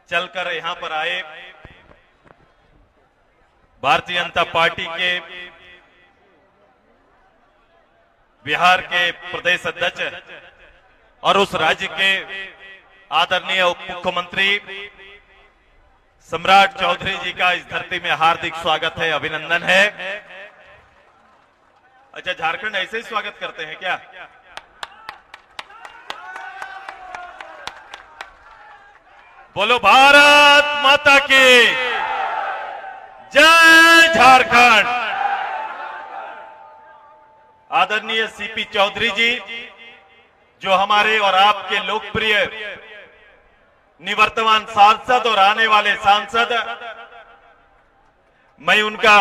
चलकर यहाँ पर आए भारतीय जनता पार्टी के बिहार के प्रदेश अध्यक्ष और उस राज्य के आदरणीय उप मुख्यमंत्री सम्राट चौधरी जी का इस धरती में हार्दिक स्वागत है, अभिनंदन है। अच्छा, झारखंड ऐसे ही स्वागत करते हैं क्या? बोलो भारत माता की जय। झारखंड। आदरणीय सीपी चौधरी जी जो हमारे और आपके लोकप्रिय निवर्तमान सांसद और आने वाले सांसद, मैं उनका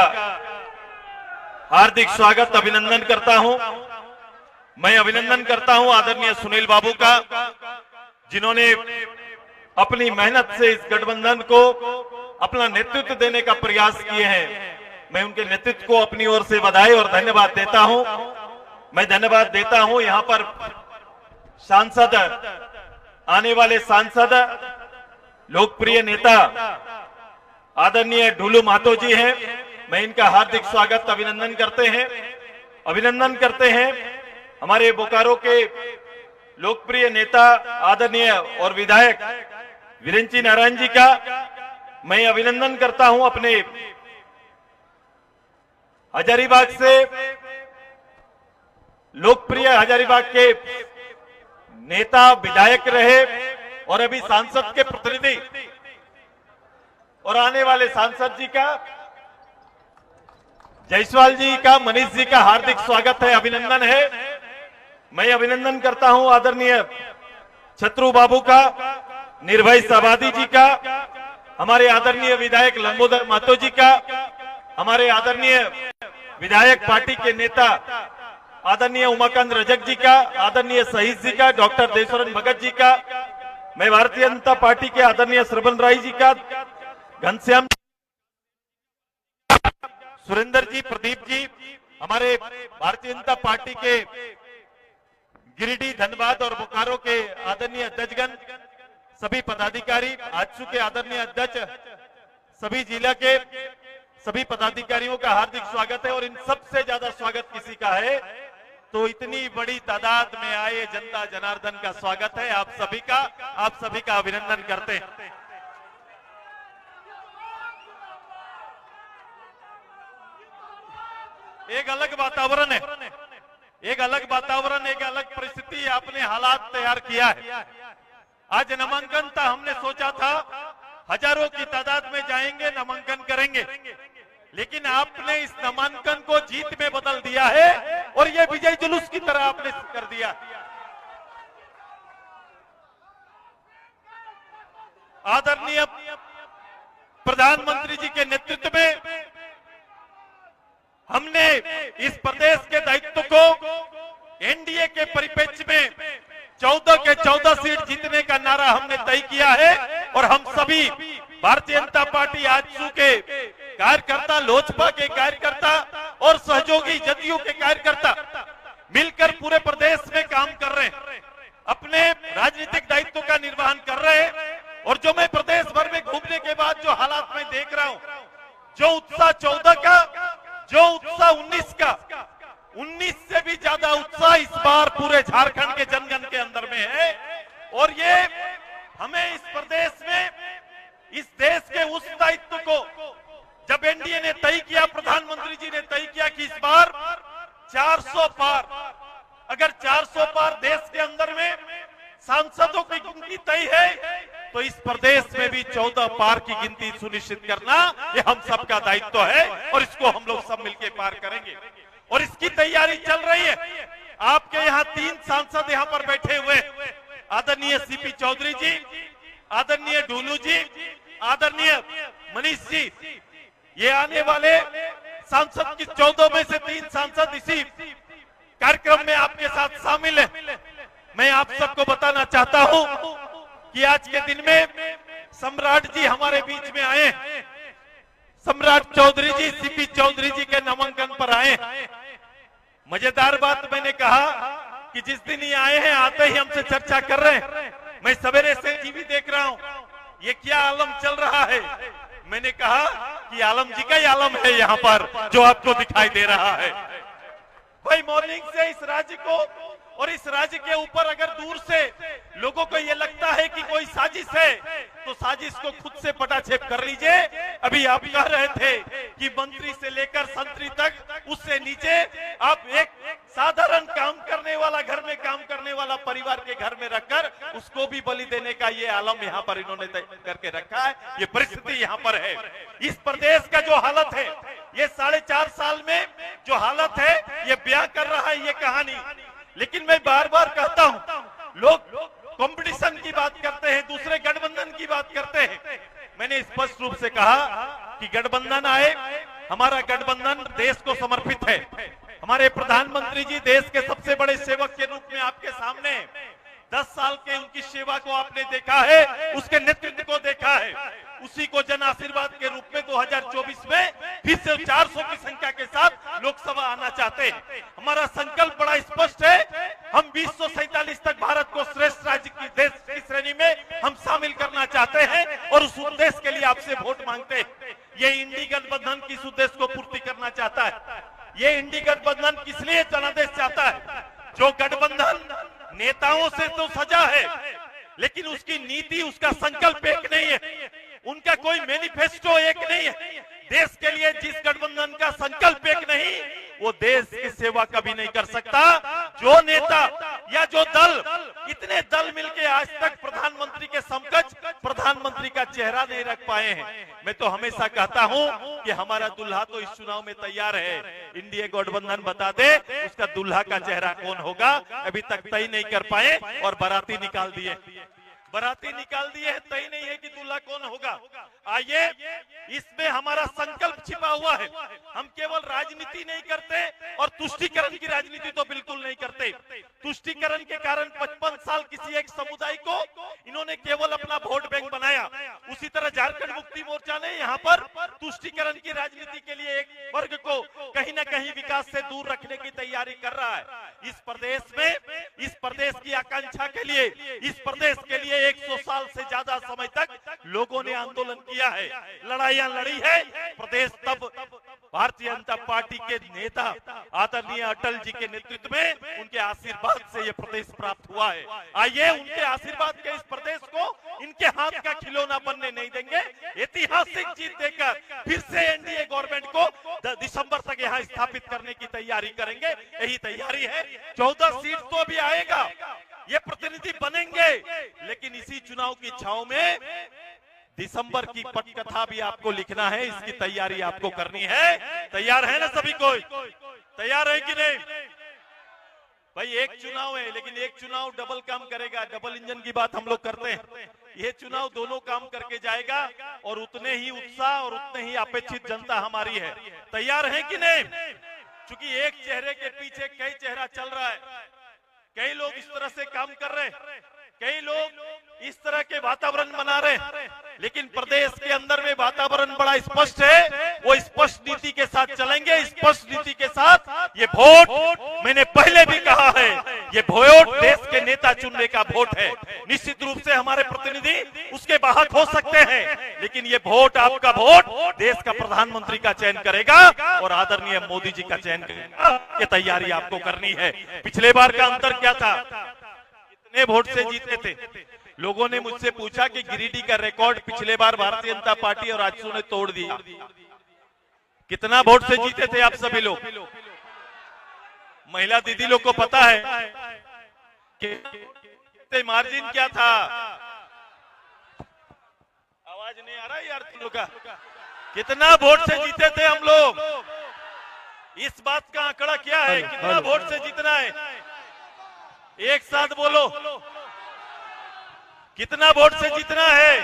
हार्दिक स्वागत अभिनंदन करता हूं। मैं अभिनंदन करता हूं आदरणीय सुनील बाबू का, जिन्होंने अपनी मेहनत से इस गठबंधन को अपना नेतृत्व देने का प्रयास किए हैं। मैं उनके नेतृत्व को अपनी ओर से बधाई और धन्यवाद देता हूं। मैं धन्यवाद देता हूं यहां पर सांसद, आने वाले सांसद, लोकप्रिय नेता आदरणीय ढुलू महतो जी हैं। मैं इनका हार्दिक स्वागत अभिनंदन करते हैं। हमारे बोकारो के लोकप्रिय नेता आदरणीय और विधायक वीरेंद्र नारायण जी का मैं अभिनंदन करता हूं। अपने हजारीबाग से लोकप्रिय हजारीबाग के नेता, विधायक रहे और अभी सांसद के प्रतिनिधि और आने वाले सांसद जी का, जायसवाल जी का, मनीष जी का हार्दिक स्वागत है, अभिनंदन है। मैं अभिनंदन करता हूं आदरणीय छत्रु बाबू का, निर्भय सबादी जी का, हमारे आदरणीय विधायक लंबोदर महतो जी का, हमारे आदरणीय विधायक पार्टी के नेता आदरणीय उमाकांत रजक जी का, आदरणीय शहीद जी का, डॉक्टर देवशरण भगत जी का, मैं भारतीय जनता पार्टी के आदरणीय श्रवण राय जी का, घनश्याम, सुरेंद्र जी, प्रदीप जी, हमारे भारतीय जनता पार्टी के गिरिडीह, धनबाद और बोकारो के आदरणीय अध्यक्षगण, सभी पदाधिकारी, आजसू के आदरणीय अध्यक्ष, सभी जिला के सभी पदाधिकारियों का हार्दिक स्वागत है। और इन सबसे ज्यादा स्वागत किसी का है तो इतनी बड़ी तादाद में आए जनता जनार्दन का स्वागत है। आप सभी का अभिनंदन करते हैं। एक अलग वातावरण है, एक अलग परिस्थिति, आपने हालात तैयार किया है। आज नामांकन था, हमने सोचा था हजारों की तादाद में जाएंगे, नामांकन करेंगे, लेकिन आपने इस नामांकन को जीत में बदल दिया है और ये विजय जुलूस की तरह आपने कर दिया। आदरणीय प्रधानमंत्री जी के नेतृत्व में हमने इस प्रदेश के दायित्व को एनडीए के परिप्रेक्ष्य में 14 के 14 सीट जीतने का नारा हमने तय किया है। और हम सभी भारतीय जनता पार्टी आजसू के कार्यकर्ता, लोजपा के कार्यकर्ता और सहयोगी जदयू के कार्यकर्ता मिलकर पूरे प्रदेश में काम कर रहे हैं, अपने राजनीतिक दायित्व का निर्वहन कर रहे हैं। और जो मैं प्रदेश भर में घूमने के बाद जो हालात में देख रहा हूं, जो उत्साह 14 का, जो उत्साह 19 का, 19 से भी ज्यादा उत्साह इस बार पूरे झारखंड के जनगण के अंदर में है। और ये हमें इस प्रदेश में, इस देश के उस दायित्व को जब एनडीए ने तय किया, प्रधानमंत्री जी ने तय किया कि इस बार 400 पार, अगर 400 पार देश के अंदर में सांसदों की गिनती तय है तो इस प्रदेश में भी 14 पार की गिनती सुनिश्चित करना ये हम सबका दायित्व है और इसको हम लोग सब मिलकर पार करेंगे। और इसकी तैयारी चल रही है। आपके यहाँ 3 सांसद यहाँ पर बैठे हुए, आदरणीय सीपी चौधरी जी, आदरणीय ढुलू जी, आदरणीय मनीष जी, ये आने वाले सांसद की 14 में से 3 सांसद इसी कार्यक्रम में आपके साथ शामिल है। मैं आप सबको बताना चाहता हूं कि आज के दिन में सम्राट जी हमारे बीच में आए, सम्राट चौधरी जी, सीपी चौधरी जी के नामांकन पर आए। मजेदार बात मैंने कहा कि जिस दिन ये आए हैं, आते ही हमसे चर्चा कर रहे हैं। मैं सवेरे से टीवी देख रहा हूं, ये क्या आलम चल रहा है? मैंने कहा कि आलम जी का ही आलम है यहाँ पर जो आपको दिखाई दे रहा है। भाई मॉर्निंग से इस राज्य को और इस राज्य के ऊपर अगर दूर से लोगों को ये लगता है कि कोई साजिश है, तो साजिश को खुद से पटाक्षेप कर लीजिए। अभी आप कह रहे थे कि मंत्री से लेकर संतरी तक, उससे नीचे आप एक साधारण काम करने वाला, घर में काम करने वाला परिवार के घर में रखकर उसको भी बलि देने का ये आलम यहाँ पर इन्होंने करके रखा है। ये परिस्थिति यहाँ पर है। इस प्रदेश का जो हालत है, ये 4.5 साल में जो हालत है, ये बयां कर रहा है ये कहानी। लेकिन मैं बार बार कहता हूं, लोग कंपटीशन की बात करते हैं, दूसरे गठबंधन की बात करते हैं। मैंने स्पष्ट रूप से कहा कि गठबंधन आए, हमारा गठबंधन देश को समर्पित है। हमारे प्रधानमंत्री जी देश के सबसे बड़े सेवक के रूप में आपके सामने 10 साल के उनकी सेवा को आपने देखा है, उसके नेतृत्व को देखा है। उसी को जन आशीर्वाद के रूप में 2024 में फिर से 400 की संख्या के साथ लोकसभा आना चाहते हैं। हमारा संकल्प बड़ा स्पष्ट है, हम 2047 तक भारत को श्रेष्ठ राज्य की देश की श्रेणी में हम शामिल करना चाहते हैं और उस उद्देश्य के लिए आपसे वोट मांगते हैं। ये इंडी गठबंधन किस उद्देश्य को पूर्ति करना चाहता है? ये इंडी गठबंधन किस लिए जनादेश चाहता है? जो गठबंधन नेताओं से तो सजा है, लेकिन उसकी नीति, उसका संकल्प एक नहीं है, उनका कोई मैनिफेस्टो एक नहीं है। देश के लिए जिस गठबंधन का संकल्प एक नहीं, वो देश की सेवा कभी नहीं कर सकता। जो नेता या जो दल, इतने दल मिलके आज तक प्रधानमंत्री के समकक्ष प्रधानमंत्री का चेहरा नहीं रख पाए हैं। मैं तो हमेशा कहता हूं कि हमारा दुल्हा तो इस चुनाव में तैयार है। इंडिया गठबंधन बता दे उसका दुल्हा का चेहरा कौन होगा, अभी तक तय नहीं कर पाए और बाराती निकाल दिए। बाराती निकाल दिए है, तय नहीं है कि दूल्हा कौन होगा। आइए, इसमें हमारा संकल्प छिपा हुआ है। हम केवल राजनीति नहीं करते और तुष्टीकरण की राजनीति तो बिल्कुल नहीं करते। तुष्टीकरण के कारण 55 साल किसी एक समुदाय को इन्होंने केवल अपना वोट बैंक बनाया। उसी तरह झारखंड मुक्ति मोर्चा ने यहाँ पर तुष्टीकरण की राजनीति के लिए एक वर्ग को कहीं ना कहीं विकास से दूर रखने की तैयारी कर रहा है। इस प्रदेश में, इस प्रदेश की आकांक्षा के लिए, इस प्रदेश के लिए 100 साल से ज्यादा समय तक लोगों ने आंदोलन किया है, लड़ाइयां लड़ी है। प्रदेश तब भारतीय जनता पार्टी के नेता आदरणीय अटल जी के नेतृत्व में, उनके आशीर्वाद से ये प्रदेश प्राप्त हुआ है। आइए, उनके आशीर्वाद के इस प्रदेश को इनके हाथ का खिलौना बनने नहीं देंगे। ऐतिहासिक जीत देकर फिर से एनडीए गवर्नमेंट को दिसंबर तक यहाँ स्थापित करने की तैयारी करेंगे। यही तैयारी है। 14 सीट तो अभी आएगा, ये प्रतिनिधि बनेंगे, लेकिन इसी चुनाव की छाव में दिसंबर की पटकथा भी आपको लिखना है। इसकी तैयारी आपको करनी है। तैयार है ना सभी? कोई तैयार है कि नहीं? भाई एक चुनाव है, लेकिन एक चुनाव डबल काम करेगा। डबल इंजन की बात हम लोग करते हैं। ये चुनाव दोनों काम करके जाएगा और उतने ही उत्साह और उतने ही अपेक्षित जनता हमारी है। तैयार है कि नहीं? क्योंकि एक चेहरे के पीछे कई चेहरा चल रहा है। कई लोग इस तरह से काम कर रहे हैं, कई लोग इस तरह के वातावरण बना रहे हैं, लेकिन प्रदेश के अंदर में वातावरण बड़ा स्पष्ट है। वो स्पष्ट नीति के साथ चलेंगे, स्पष्ट नीति के साथ। ये वोट, मैंने पहले भी कहा है, ये वोट देश के नेता चुनने का वोट है। निश्चित रूप से हमारे प्रतिनिधि उसके वाहक हो सकते हैं, लेकिन ये वोट, आपका वोट देश का प्रधानमंत्री का चयन करेगा और आदरणीय मोदी जी का चयन करेगा। ये तैयारी आपको करनी है। पिछले बार का अंतर क्या था? कितने वोट से जीते थे? लोगों ने मुझसे पूछा कि गिरिडीह का रिकॉर्ड पिछले बार भारतीय जनता पार्टी और आजसू ने तोड़ दिया। कितना वोट से जीते थे आप सभी लोग? महिला दीदी लोग को पता है कि मार्जिन क्या था? आवाज नहीं आ रहा यार तुम लोग का? कितना वोट से जीते थे हम लोग? इस बात का आंकड़ा क्या है? कितना वोट से जीतना है? एक साथ बोलो, कितना वोट से जीतना है?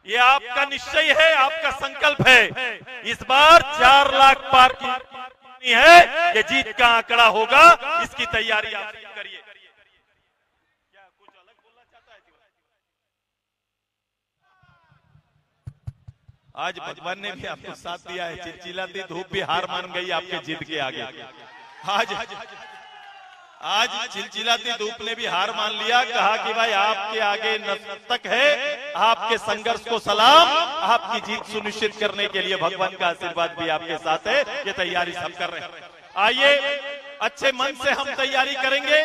ये आपका निश्चय है, आपका संकल्प है। इस बार 4 लाख पार की है, ये जीत का आंकड़ा होगा। इसकी तैयारी आप करिए। क्या कुछ अलग बोलना चाहता है? आज भगवान ने भी आपको साथ दिया है। चिलचिलाती धूप भी हार मान गई आपके जिद के आगे। आज चिलचिलाती धूप ने भी हार मान लिया। कहा कि भाई आपके आगे नतमस्तक है, आपके संघर्ष को सलाम, आपकी जीत सुनिश्चित करने के लिए भगवान का आशीर्वाद भी आपके साथ है। ये तैयारी सब कर रहे हैं। आइए अच्छे मन से हम तैयारी करेंगे।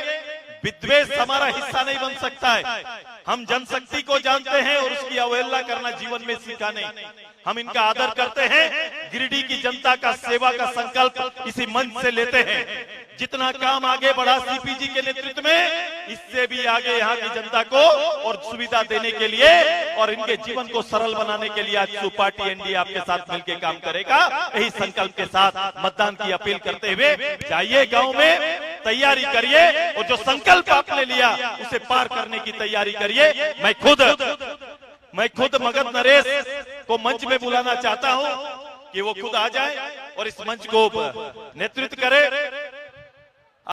विद्वेष हमारा हिस्सा नहीं बन सकता है। हम जनशक्ति को जानते हैं और उसकी अवहेलना करना जीवन में सीखा नहीं। हम इनका आदर करते हैं। गिरिडीह की जनता का सेवा का संकल्प इसी मंच से लेते हैं। जितना काम आगे बढ़ा सीपीजी के नेतृत्व में, इससे भी आगे यहाँ की जनता को और सुविधा देने के लिए और इनके जीवन को सरल बनाने के लिए आज पार्टी एनडीए आपके साथ मिलकर काम करेगा। यही संकल्प के साथ मतदान की अपील करते हुए जाइए गांव में, तैयारी करिए और जो संकल्प आपने लिया उसे पार करने की तैयारी करिए। मैं खुद मगध नरेश को मंच में बुलाना चाहता हूं कि वो खुद आ जाए और इस मंच को नेतृत्व करे।